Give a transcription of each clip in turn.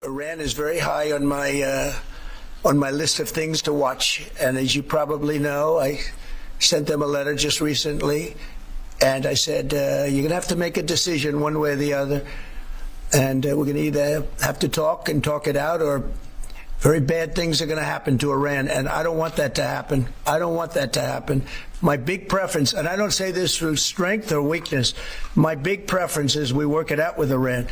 Iran is very high on my list of things to watch, and as you probably know, I sent them a letter just recently, and I said you're going to have to make a decision one way or the other, and we're going to either have to talk and talk it out, or very bad things are going to happen to Iran, and I don't want that to happen. I don't want that to happen. My big preference, and I don't say this through strength or weakness, my big preference is we work it out with Iran.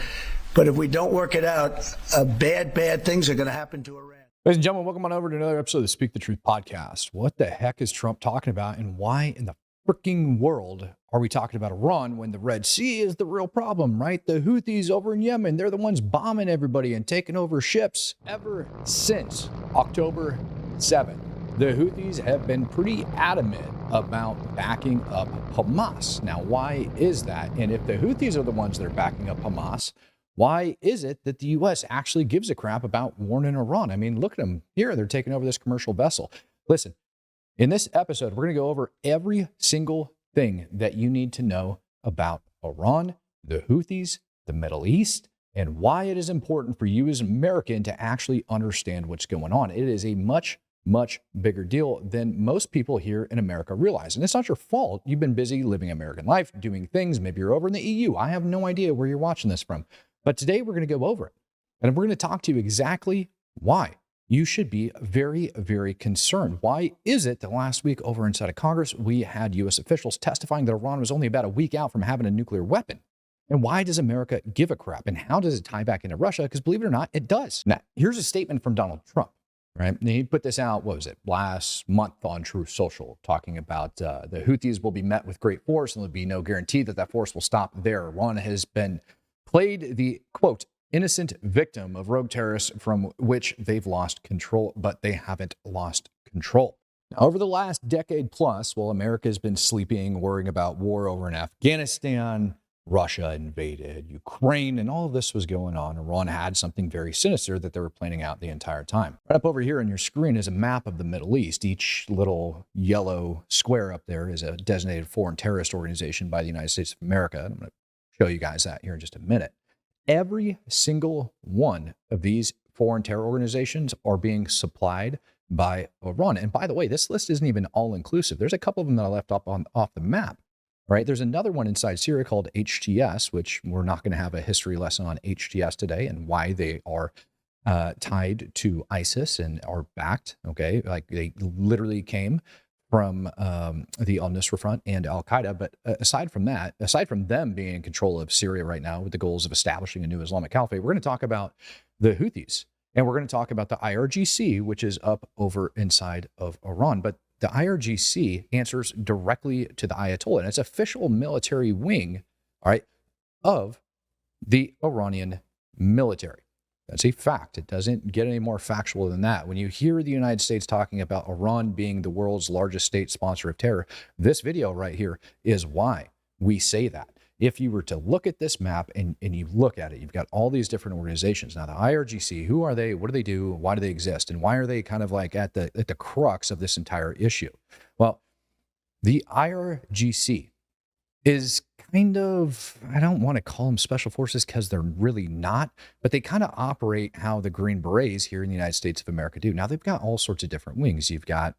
But if we don't work it out, bad things are going to happen to Iran. Ladies and gentlemen, welcome on over to another episode of the Speak the Truth podcast. What the heck is Trump talking about, and why in the freaking world are we talking about Iran when the Red Sea is the real problem, right? The Houthis over in Yemen, they're the ones bombing everybody and taking over ships. Ever since October 7th, the Houthis have been pretty adamant about backing up Hamas. Now, why is that? And if the Houthis are the ones that are backing up Hamas, why is it that the U.S. actually gives a crap about warning Iran? I mean, look at them here. They're taking over this commercial vessel. Listen, in this episode, we're going to go over every single thing that you need to know about Iran, the Houthis, the Middle East, and why it is important for you as an American to actually understand what's going on. It is a much bigger deal than most people here in America realize. And it's not your fault. You've been busy living American life, doing things. Maybe you're over in the EU. I have no idea where you're watching this from. But today we're going to go over it. And we're going to talk to you exactly why you should be very concerned. Why is it that last week over inside of Congress, we had U.S. officials testifying that Iran was only about a week out from having a nuclear weapon? And why does America give a crap? And how does it tie back into Russia? Because believe it or not, it does. Now, here's a statement from Donald Trump, right? And he put this out, what was it, last month on Truth Social, talking about the Houthis will be met with great force and there'll be no guarantee that that force will stop there. Iran has been played the, quote, innocent victim of rogue terrorists from which they've lost control, but they haven't lost control. Now, over the last decade plus, while America has been sleeping, worrying about war over in Afghanistan, Russia invaded Ukraine, and all of this was going on, Iran had something very sinister that they were planning out the entire time. Right up over here on your screen is a map of the Middle East. Each little yellow square up there is a designated foreign terrorist organization by the United States of America. I'm going to show you guys that here in just a minute. Every single one of these foreign terror organizations are being supplied by Iran. And by the way, this list isn't even all inclusive. There's a couple of them that I left off the map, right? There's another one inside Syria called HTS, which we're not going to have a history lesson on HTS today and why they are tied to ISIS and are backed, okay? Like they literally came from the al-Nusra Front and al-Qaeda. But aside from that, aside from them being in control of Syria right now with the goals of establishing a new Islamic caliphate, we're going to talk about the Houthis. And we're going to talk about the IRGC, which is up over inside of Iran. But the IRGC answers directly to the Ayatollah. And it's official military wing, all right, of the Iranian military. That's a fact. It doesn't get any more factual than that. When you hear the United States talking about Iran being the world's largest state sponsor of terror, this video right here is why we say that. If you were to look at this map and you look at it, you've got all these different organizations. Now, the IRGC, who are they? What do they do? Why do they exist? And why are they kind of like at the crux of this entire issue? Well, the IRGC is kind of, I don't want to call them special forces because they're really not, but they kind of operate how the Green Berets here in the United States of America do. Now, they've got all sorts of different wings. You've got,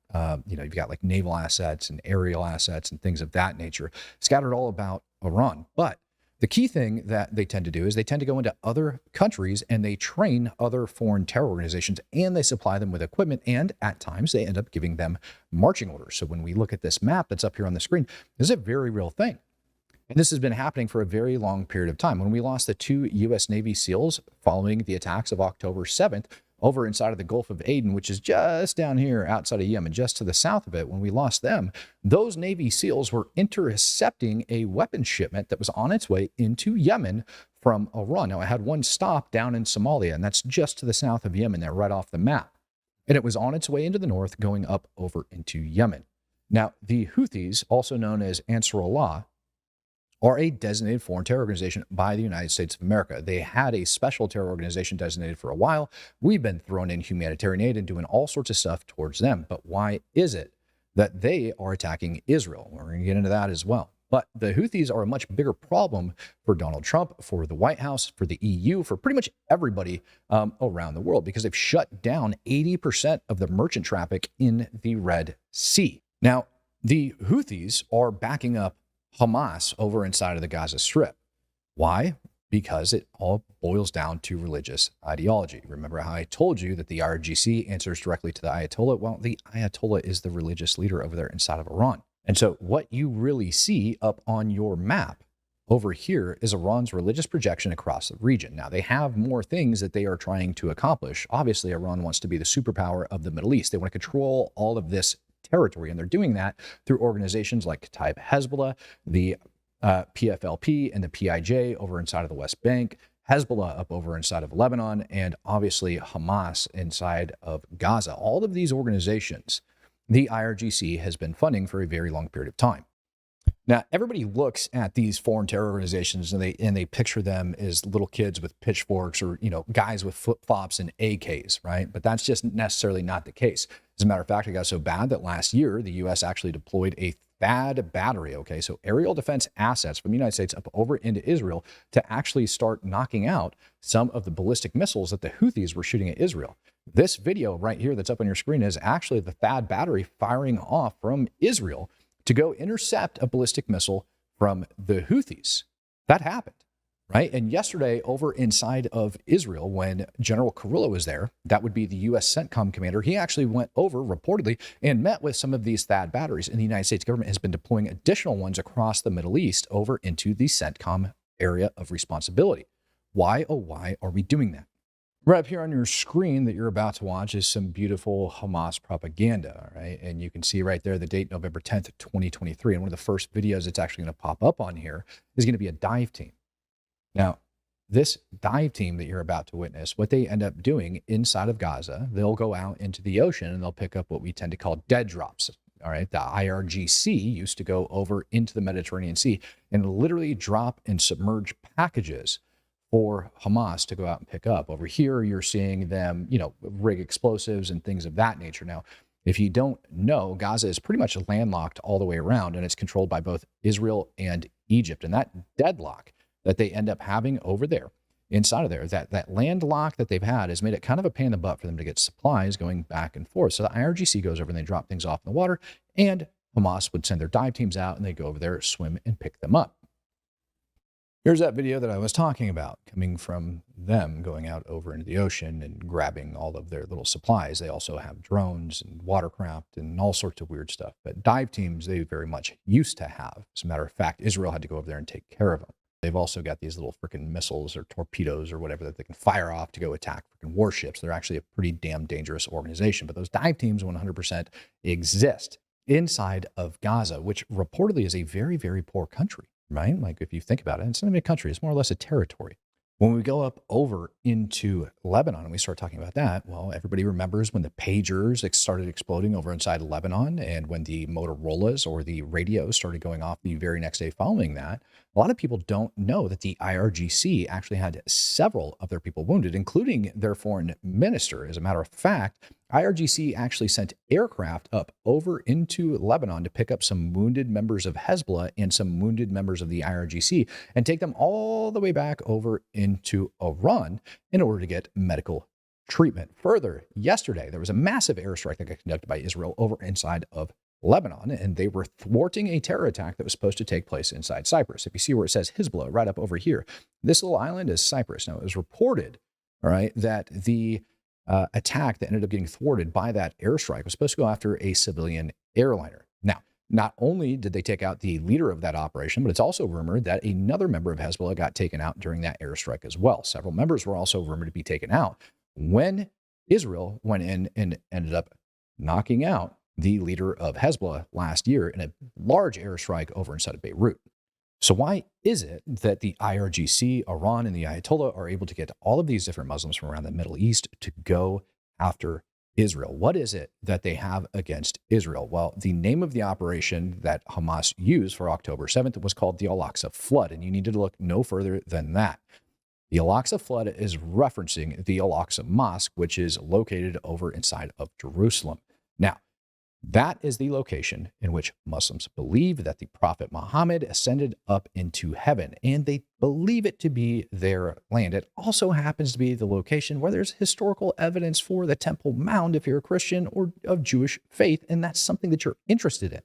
you've got like naval assets and aerial assets and things of that nature scattered all about Iran. But the key thing that they tend to do is they tend to go into other countries and they train other foreign terror organizations and they supply them with equipment. And at times they end up giving them marching orders. So when we look at this map that's up here on the screen, this is a very real thing. And this has been happening for a very long period of time. When we lost the 2 U.S. Navy SEALs following the attacks of October 7th over inside of the Gulf of Aden, which is just down here outside of Yemen, just to the south of it, when we lost them, those Navy SEALs were intercepting a weapons shipment that was on its way into Yemen from Iran. Now, it had one stop down in Somalia, and that's just to the south of Yemen there, right off the map. And it was on its way into the north, going up over into Yemen. Now, the Houthis, also known as Ansarullah, are a designated foreign terror organization by the United States of America. They had a special terror organization designated for a while. We've been throwing in humanitarian aid and doing all sorts of stuff towards them. But why is it that they are attacking Israel? We're going to get into that as well. But the Houthis are a much bigger problem for Donald Trump, for the White House, for the EU, for pretty much everybody around the world, because they've shut down 80% of the merchant traffic in the Red Sea. Now, the Houthis are backing up Hamas over inside of the Gaza Strip. Why? Because it all boils down to religious ideology. Remember how I told you that the IRGC answers directly to the Ayatollah? Well, the Ayatollah is the religious leader over there inside of Iran. And so what you really see up on your map over here is Iran's religious projection across the region. Now, they have more things that they are trying to accomplish. Obviously, Iran wants to be the superpower of the Middle East. They want to control all of this territory, and they're doing that through organizations like Kataib Hezbollah, the PFLP and the PIJ over inside of the West Bank, Hezbollah up over inside of Lebanon, and obviously Hamas inside of Gaza. All of these organizations, the IRGC has been funding for a very long period of time. Now, everybody looks at these foreign terror organizations and they picture them as little kids with pitchforks or, guys with flip-flops and AKs, right? But that's just necessarily not the case. As a matter of fact, it got so bad that last year, the U.S. actually deployed a THAAD battery, okay? So aerial defense assets from the United States up over into Israel to actually start knocking out some of the ballistic missiles that the Houthis were shooting at Israel. This video right here that's up on your screen is actually the THAAD battery firing off from Israel to go intercept a ballistic missile from the Houthis. That happened, right? And yesterday over inside of Israel, when General Carrillo was there, that would be the U.S. CENTCOM commander, he actually went over reportedly and met with some of these THAAD batteries. And the United States government has been deploying additional ones across the Middle East over into the CENTCOM area of responsibility. Why, oh, why are we doing that? Right up here on your screen that you're about to watch is some beautiful Hamas propaganda, right? And you can see right there the date, November 10th, 2023. And one of the first videos that's actually going to pop up on here is going to be a dive team. Now, this dive team that you're about to witness, what they end up doing inside of Gaza, they'll go out into the ocean and they'll pick up what we tend to call dead drops. All right, the IRGC used to go over into the Mediterranean Sea and literally drop and submerge packages for Hamas to go out and pick up. Over here, you're seeing them, rig explosives and things of that nature. Now, if you don't know, Gaza is pretty much landlocked all the way around, and it's controlled by both Israel and Egypt. And that deadlock that they end up having over there, inside of there, that landlock that they've had has made it kind of a pain in the butt for them to get supplies going back and forth. So the IRGC goes over and they drop things off in the water, and Hamas would send their dive teams out and they go over there, swim, and pick them up. Here's that video that I was talking about, coming from them going out over into the ocean and grabbing all of their little supplies. They also have drones and watercraft and all sorts of weird stuff. But dive teams, they very much used to have. As a matter of fact, Israel had to go over there and take care of them. They've also got these little freaking missiles or torpedoes or whatever that they can fire off to go attack freaking warships. They're actually a pretty damn dangerous organization. But those dive teams 100% exist inside of Gaza, which reportedly is a very, very poor country. Right? Like if you think about it, it's not even a country, it's more or less a territory. When we go up over into Lebanon and we start talking about that, well, everybody remembers when the pagers started exploding over inside Lebanon and when the Motorola's or the radios started going off the very next day following that. A lot of people don't know that the IRGC actually had several of their people wounded, including their foreign minister. As a matter of fact, IRGC actually sent aircraft up over into Lebanon to pick up some wounded members of Hezbollah and some wounded members of the IRGC and take them all the way back over into Iran in order to get medical treatment. Further, yesterday, there was a massive airstrike that got conducted by Israel over inside of Lebanon, and they were thwarting a terror attack that was supposed to take place inside Cyprus. If you see where it says Hezbollah right up over here, this little island is Cyprus. Now, it was reported, all right, that the attack that ended up getting thwarted by that airstrike was supposed to go after a civilian airliner. Now, not only did they take out the leader of that operation, but it's also rumored that another member of Hezbollah got taken out during that airstrike as well. Several members were also rumored to be taken out when Israel went in and ended up knocking out the leader of Hezbollah last year in a large airstrike over inside of Beirut. So why is it that the IRGC, Iran, and the Ayatollah are able to get all of these different Muslims from around the Middle East to go after Israel? What is it that they have against Israel? Well, the name of the operation that Hamas used for October 7th was called the Al-Aqsa Flood, and you need to look no further than that. The Al-Aqsa Flood is referencing the Al-Aqsa Mosque, which is located over inside of Jerusalem. Now, That is the location in which Muslims believe that the Prophet Muhammad ascended up into heaven, and they believe it to be their land. It also happens to be the location where there's historical evidence for the Temple Mount if you're a Christian or of Jewish faith, and that's something that you're interested in.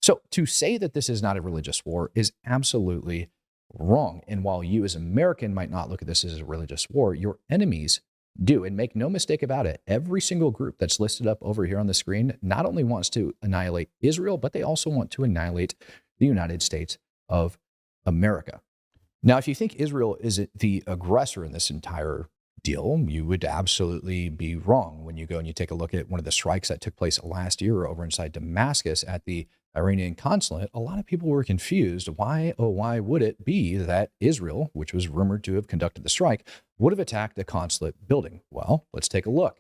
So to say that this is not a religious war is absolutely wrong. And while you as an American might not look at this as a religious war, your enemies do. And make no mistake about it, every single group that's listed up over here on the screen not only wants to annihilate Israel, but they also want to annihilate the United States of America. Now, if you think Israel is the aggressor in this entire deal, you would absolutely be wrong when you go and you take a look at one of the strikes that took place last year over inside Damascus at the Iranian consulate. A lot of people were confused. Why would it be that Israel, which was rumored to have conducted the strike, would have attacked the consulate building? Well, let's take a look.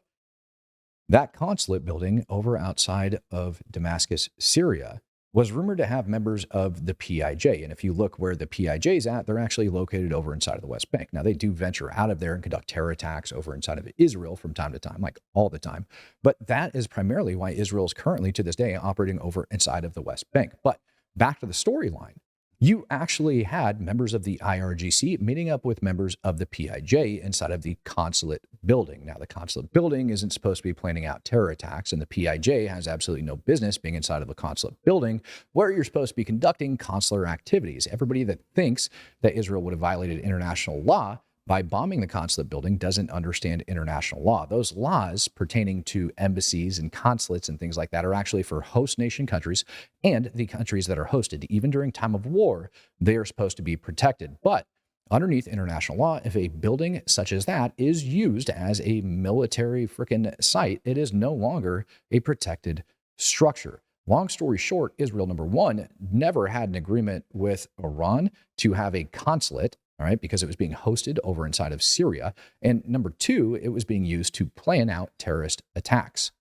That consulate building over outside of Damascus, Syria, was rumored to have members of the PIJ. And if you look where the PIJ is at, they're actually located over inside of the West Bank. Now, they do venture out of there and conduct terror attacks over inside of Israel from time to time, like all the time. But that is primarily why Israel is currently, to this day, operating over inside of the West Bank. But back to the storyline. You actually had members of the IRGC meeting up with members of the PIJ inside of the consulate building. Now, the consulate building isn't supposed to be planning out terror attacks, and the PIJ has absolutely no business being inside of a consulate building where you're supposed to be conducting consular activities. Everybody that thinks that Israel would have violated international law by bombing the consulate building doesn't understand international law. Those laws pertaining to embassies and consulates and things like that are actually for host nation countries and the countries that are hosted. Even during time of war, they are supposed to be protected. But underneath international law, if a building such as that is used as a military freaking site, it is no longer a protected structure. Long story short, Israel, number one, never had an agreement with Iran to have a consulate, all right, because it was being hosted over inside of Syria. And number two, it was being used to plan out terrorist attacks.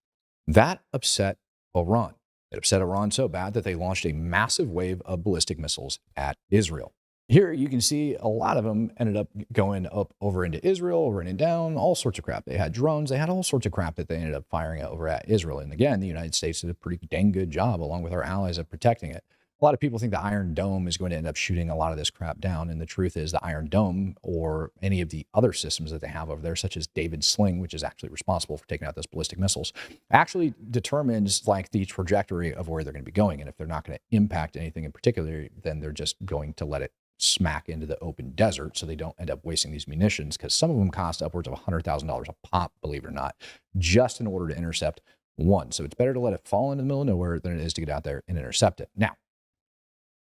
That upset Iran. It upset Iran so bad that they launched a massive wave of ballistic missiles at Israel. Here you can see a lot of them ended up going up over into Israel, running down, all sorts of crap. They had drones. They had all sorts of crap that they ended up firing over at Israel. And again, the United States did a pretty dang good job, along with our allies, of protecting it. A lot of people think the Iron Dome is going to end up shooting a lot of this crap down. And the truth is the Iron Dome, or any of the other systems that they have over there, such as David Sling, which is actually responsible for taking out those ballistic missiles, actually determines like the trajectory of where they're going to be going. And if they're not going to impact anything in particular, then they're just going to let it smack into the open desert so they don't end up wasting these munitions, because some of them cost upwards of $100,000 a pop, believe it or not, just in order to intercept one. So it's better to let it fall into the middle of nowhere than it is to get out there and intercept it. Now,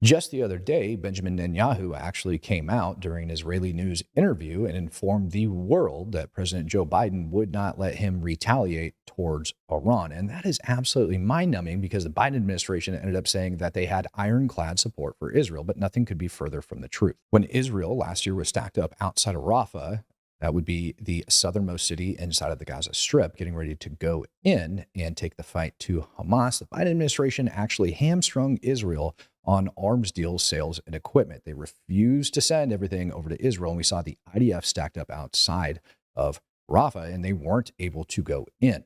just the other day, Benjamin Netanyahu actually came out during an Israeli news interview and informed the world that President Joe Biden would not let him retaliate towards Iran. And that is absolutely mind-numbing, because the Biden administration ended up saying that they had ironclad support for Israel, but nothing could be further from the truth. When Israel last year was stacked up outside of Rafah, that would be the southernmost city inside of the Gaza Strip, getting ready to go in and take the fight to Hamas, the Biden administration actually hamstrung Israel on arms deals, sales, and equipment. They refused to send everything over to Israel, and we saw the IDF stacked up outside of Rafah, and they weren't able to go in.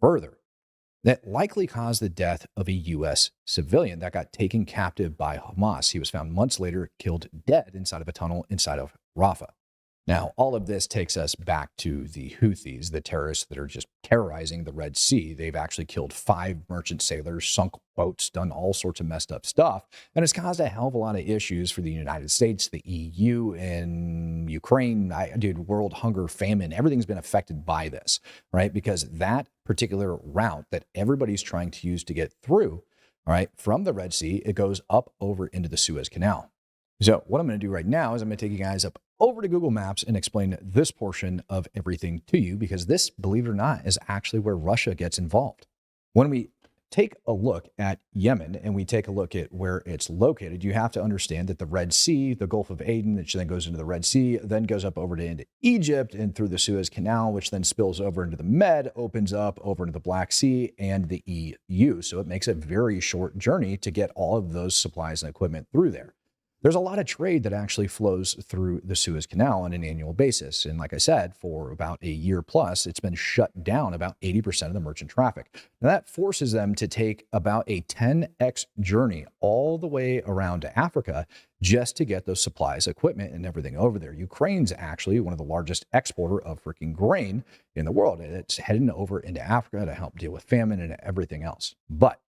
Further, that likely caused the death of a U.S. civilian that got taken captive by Hamas. He was found months later, killed dead inside of a tunnel inside of Rafah. Now, all of this takes us back to the Houthis, the terrorists that are just terrorizing the Red Sea. They've actually killed 5 merchant sailors, sunk boats, done all sorts of messed up stuff. And it's caused a hell of a lot of issues for the United States, the EU, and Ukraine. World hunger, famine, everything's been affected by this, right? Because that particular route that everybody's trying to use to get through, all right, from the Red Sea, it goes up over into the Suez Canal. So what I'm going to do right now is I'm going to take you guys up over to Google Maps and explain this portion of everything to you, because this, believe it or not, is actually where Russia gets involved. When we take a look at Yemen and we take a look at where it's located, you have to understand that the Red Sea, the Gulf of Aden, which then goes into the Red Sea, then goes up over into Egypt and through the Suez Canal, which then spills over into the Med, opens up over into the Black Sea and the EU. So it makes a very short journey to get all of those supplies and equipment through there. There's a lot of trade that actually flows through the Suez Canal on an annual basis. And like I said, for about a year plus, it's been shut down about 80% of the merchant traffic. Now that forces them to take about a 10x journey all the way around to Africa just to get those supplies, equipment, and everything over there. Ukraine's actually one of the largest exporter of freaking grain in the world. And it's heading over into Africa to help deal with famine and everything else. But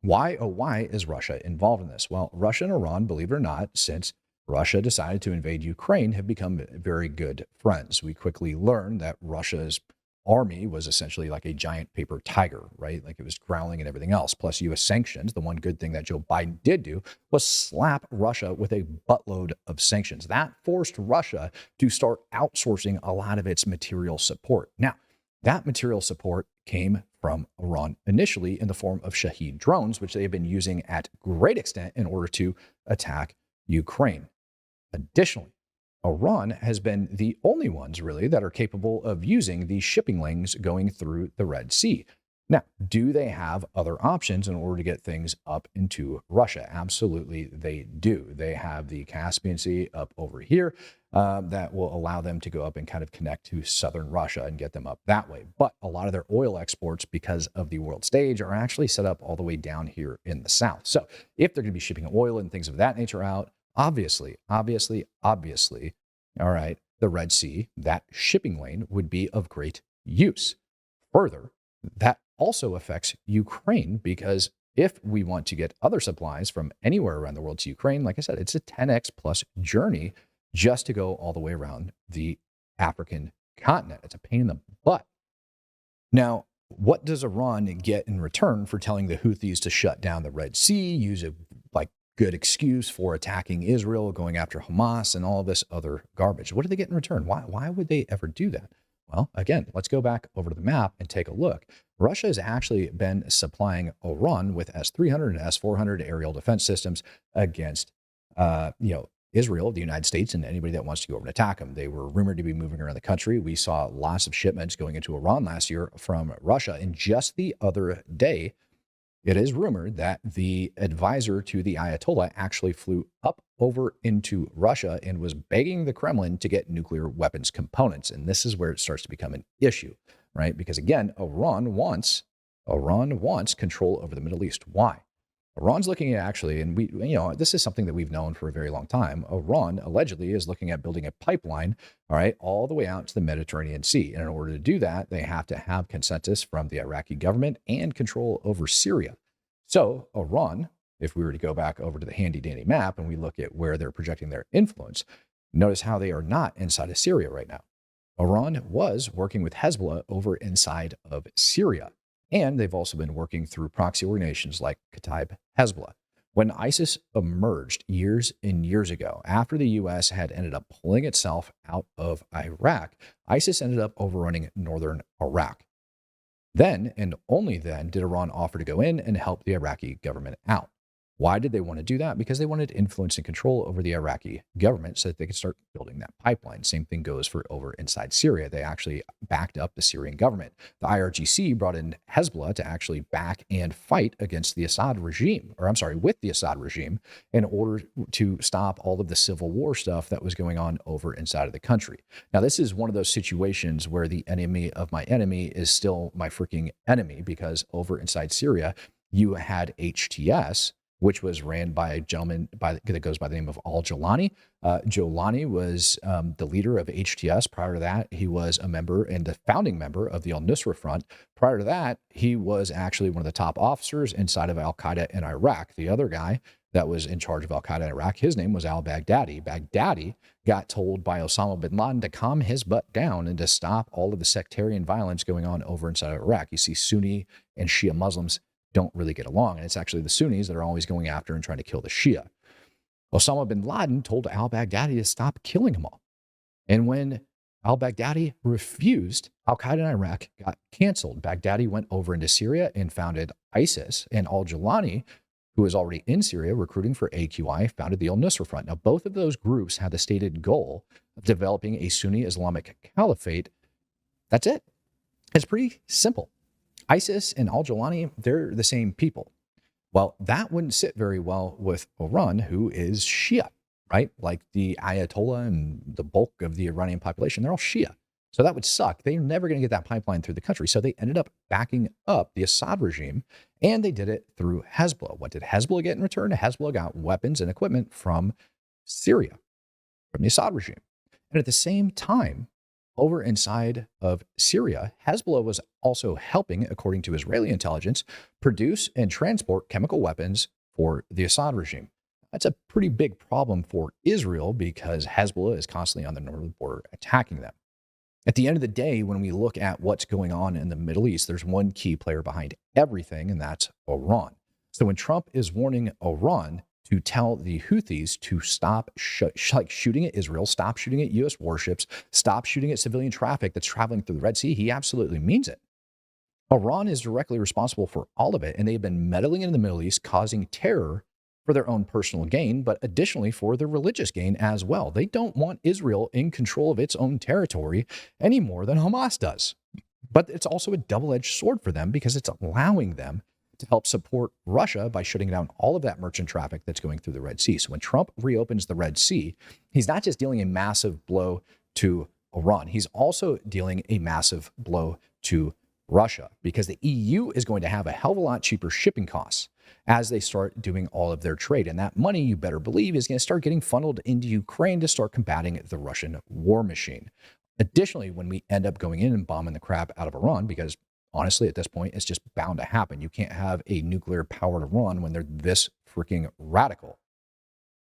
why, oh, why is Russia involved in this? Well, Russia and Iran, believe it or not, since Russia decided to invade Ukraine, have become very good friends. We quickly learned that Russia's army was essentially like a giant paper tiger, right? Like it was growling and everything else. Plus U.S. sanctions. The one good thing that Joe Biden did do was slap Russia with a buttload of sanctions. That forced Russia to start outsourcing a lot of its material support. Now, that material support came from Iran initially in the form of Shahed drones, which they have been using at great extent in order to attack Ukraine. Additionally, Iran has been the only ones really that are capable of using these shipping lanes going through the Red Sea. Now, do they have other options in order to get things up into Russia? Absolutely, they do. They have the Caspian Sea up over here that will allow them to go up and kind of connect to southern Russia and get them up that way. But a lot of their oil exports, because of the world stage, are actually set up all the way down here in the south. So if they're going to be shipping oil and things of that nature out, obviously, all right, the Red Sea, that shipping lane would be of great use. Further, that also affects Ukraine because if we want to get other supplies from anywhere around the world to Ukraine, like I said, it's a 10x plus journey just to go all the way around the African continent. It's a pain in the butt. Now, what does Iran get in return for telling the Houthis to shut down the Red Sea, use a good excuse for attacking Israel, going after Hamas, and all this other garbage? What do they get in return? Why would they ever do that? Well, again, let's go back over to the map and take a look. Russia has actually been supplying Iran with S-300 and S-400 aerial defense systems against, Israel, the United States, and anybody that wants to go over and attack them. They were rumored to be moving around the country. We saw lots of shipments going into Iran last year from Russia. And just the other day, it is rumored that the advisor to the Ayatollah actually flew up over into Russia and was begging the Kremlin to get nuclear weapons components. And this is where it starts to become an issue, right? Because again, Iran wants control over the Middle East. Why? Iran's looking at actually, and this is something that we've known for a very long time. Iran allegedly is looking at building a pipeline, all right, all the way out to the Mediterranean Sea. And in order to do that, they have to have consensus from the Iraqi government and control over Syria. So Iran, if we were to go back over to the handy dandy map and we look at where they're projecting their influence, notice how they are not inside of Syria right now. Iran was working with Hezbollah over inside of Syria. And they've also been working through proxy organizations like Kataib Hezbollah. When ISIS emerged years and years ago, after the U.S. had ended up pulling itself out of Iraq, ISIS ended up overrunning northern Iraq. Then, and only then, did Iran offer to go in and help the Iraqi government out. Why did they want to do that? Because they wanted influence and control over the Iraqi government so that they could start building that pipeline. Same thing goes for over inside Syria. They actually backed up the Syrian government. The IRGC brought in Hezbollah to actually back and fight against the Assad regime, with the Assad regime, in order to stop all of the civil war stuff that was going on over inside of the country. Now, this is one of those situations where the enemy of my enemy is still my freaking enemy, because over inside Syria, you had HTS, which was ran by a gentleman that goes by the name of al-Jawlani. Jawlani was the leader of HTS. Prior to that, he was a member and the founding member of the al-Nusra Front. Prior to that, he was actually one of the top officers inside of al-Qaeda in Iraq. The other guy that was in charge of al-Qaeda in Iraq, his name was al-Baghdadi. Baghdadi got told by Osama bin Laden to calm his butt down and to stop all of the sectarian violence going on over inside of Iraq. You see Sunni and Shia Muslims don't really get along. And it's actually the Sunnis that are always going after and trying to kill the Shia. Osama bin Laden told al-Baghdadi to stop killing them all. And when al-Baghdadi refused, al-Qaeda in Iraq got canceled. Baghdadi went over into Syria and founded ISIS. And al-Jawlani, who was already in Syria recruiting for AQI, founded the al-Nusra Front. Now, both of those groups had the stated goal of developing a Sunni Islamic caliphate. That's it. It's pretty simple. ISIS and al-Jawlani, they're the same people. Well, that wouldn't sit very well with Iran, who is Shia. right? Like the Ayatollah and the bulk of the Iranian population, they're all Shia. So that would suck. They're never going to get that pipeline through the country. So they ended up backing up the Assad regime, and they did it through Hezbollah. What did Hezbollah get in return? Hezbollah got weapons and equipment from Syria, from the Assad regime. And at the same time, over inside of Syria, Hezbollah was also helping, according to Israeli intelligence, produce and transport chemical weapons for the Assad regime. That's a pretty big problem for Israel because Hezbollah is constantly on the northern border attacking them. At the end of the day, when we look at what's going on in the Middle East, there's one key player behind everything, and that's Iran. So when Trump is warning Iran to tell the Houthis to stop shooting at Israel, stop shooting at U.S. warships, stop shooting at civilian traffic that's traveling through the Red Sea, he absolutely means it. Iran is directly responsible for all of it, and they've been meddling in the Middle East, causing terror for their own personal gain, but additionally for their religious gain as well. They don't want Israel in control of its own territory any more than Hamas does. But it's also a double-edged sword for them because it's allowing them to help support Russia by shutting down all of that merchant traffic that's going through the Red Sea. So when Trump reopens the Red Sea, he's not just dealing a massive blow to Iran, he's also dealing a massive blow to Russia because the EU is going to have a hell of a lot cheaper shipping costs as they start doing all of their trade. And that money, you better believe, is going to start getting funneled into Ukraine to start combating the Russian war machine. Additionally, when we end up going in and bombing the crap out of Iran, because honestly, at this point, it's just bound to happen. You can't have a nuclear powered Iran when they're this freaking radical.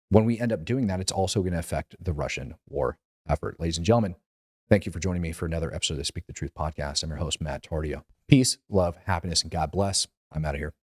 When we end up doing that, it's also going to affect the Russian war effort. Ladies and gentlemen, thank you for joining me for another episode of the Speak the Truth podcast. I'm your host, Matt Tardio. Peace, love, happiness, and God bless. I'm out of here.